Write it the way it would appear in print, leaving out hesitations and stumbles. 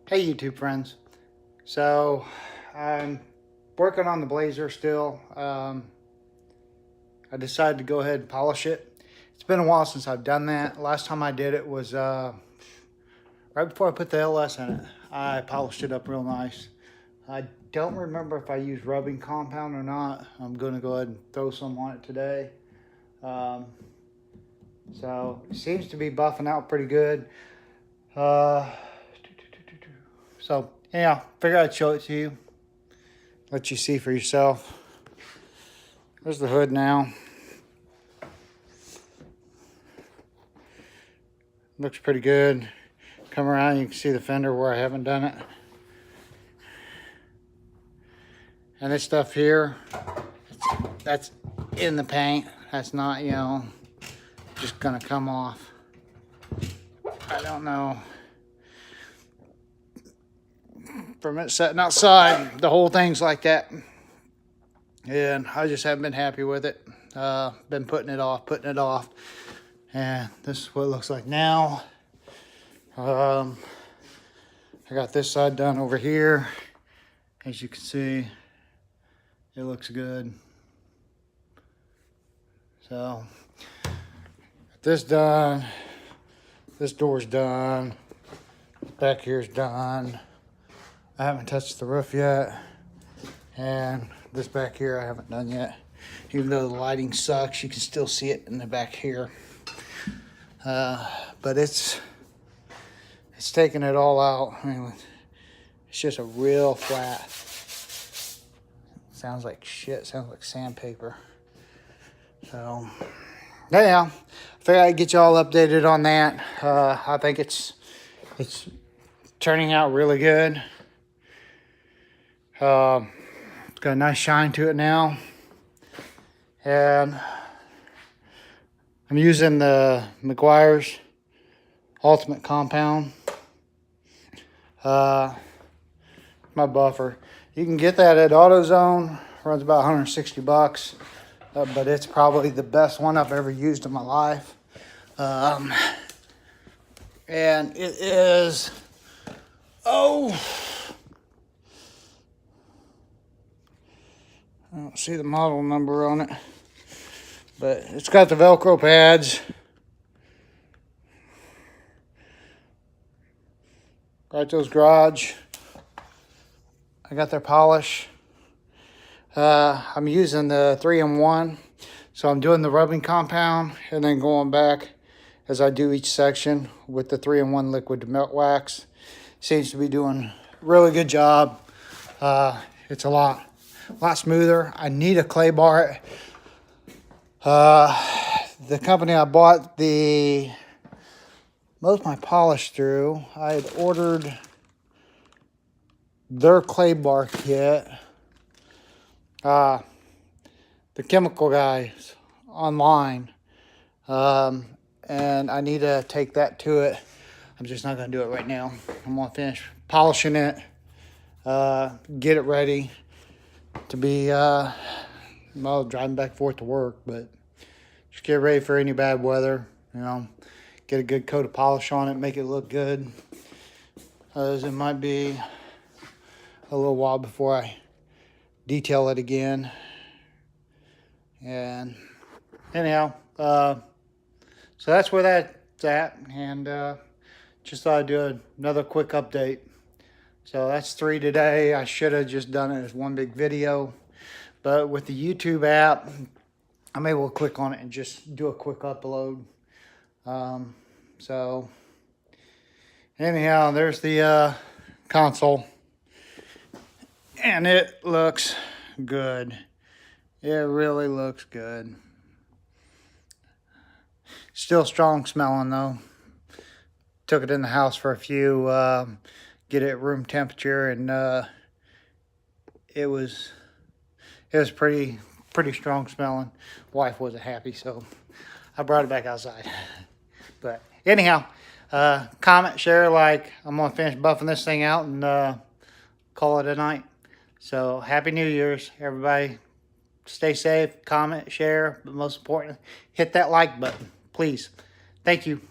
Hey YouTube friends. So I'm working on the Blazer still. I decided to go ahead and polish it. It's been a while since I've done that. Last time I did it was right before I put the LS in it. I polished it up real nice. I don't remember if I used rubbing compound or not. I'm going to go ahead and throw some on it today. So it seems to be buffing out pretty good. So yeah, figured I'd show it to you. Let you see for yourself. There's the hood now. Looks pretty good. Come around, you can see the fender where I haven't done it. And this stuff here, that's in the paint. That's not, just gonna come off. I don't know. From it sitting outside, the whole thing's like that. And I just haven't been happy with it. Been putting it off. And this is what it looks like now. I got this side done over here. As you can see, it looks good. So, this done. This door's done. Back here's done. I haven't touched the roof yet. And this back here I haven't done yet. Even though the lighting sucks, you can still see it in the back here. But it's taking it all out. I mean, it's just a real flat. Sounds like shit. Sounds like sandpaper. So, yeah, I figured I'd get you all updated on that. I think it's turning out really good. It's got a nice shine to it now. And I'm using the McGuire's Ultimate Compound. My buffer. You can get that at AutoZone. Runs about 160 bucks. But it's probably the best one I've ever used in my life. And it is, I don't see the model number on it, but it's got the Velcro pads. Right, those garage. I got their polish. I'm using the 3-in-1, so I'm doing the rubbing compound and then going back as I do each section with the 3-in-1 liquid melt wax. Seems to be doing a really good job. It's a lot smoother. I need a clay bar. The company I bought most of my polish through, I had ordered their clay bar kit. The chemical guys online. And I need to take that to it. I'm just not going to do it right now. I'm going to finish polishing it. Get it ready to be, well, driving back and forth to work, but just get ready for any bad weather, get a good coat of polish on it, make it look good. As it might be a little while before I detail it again. And anyhow, so that's where that's at. And just thought I'd do another quick update. So that's 3 today. I should have just done it as one big video. But with the YouTube app, I'm able to click on it and just do a quick upload. So anyhow, there's the console. And it looks good. It really looks good. Still strong smelling though. Took it in the house for a few, get it room temperature, and it was pretty strong smelling. Wife wasn't happy, so I brought it back outside. But anyhow, comment, share, like. I'm gonna finish buffing this thing out and call it a night. So happy New Year's, everybody. Stay safe, comment, share, but most importantly, hit that like button, please. Thank you.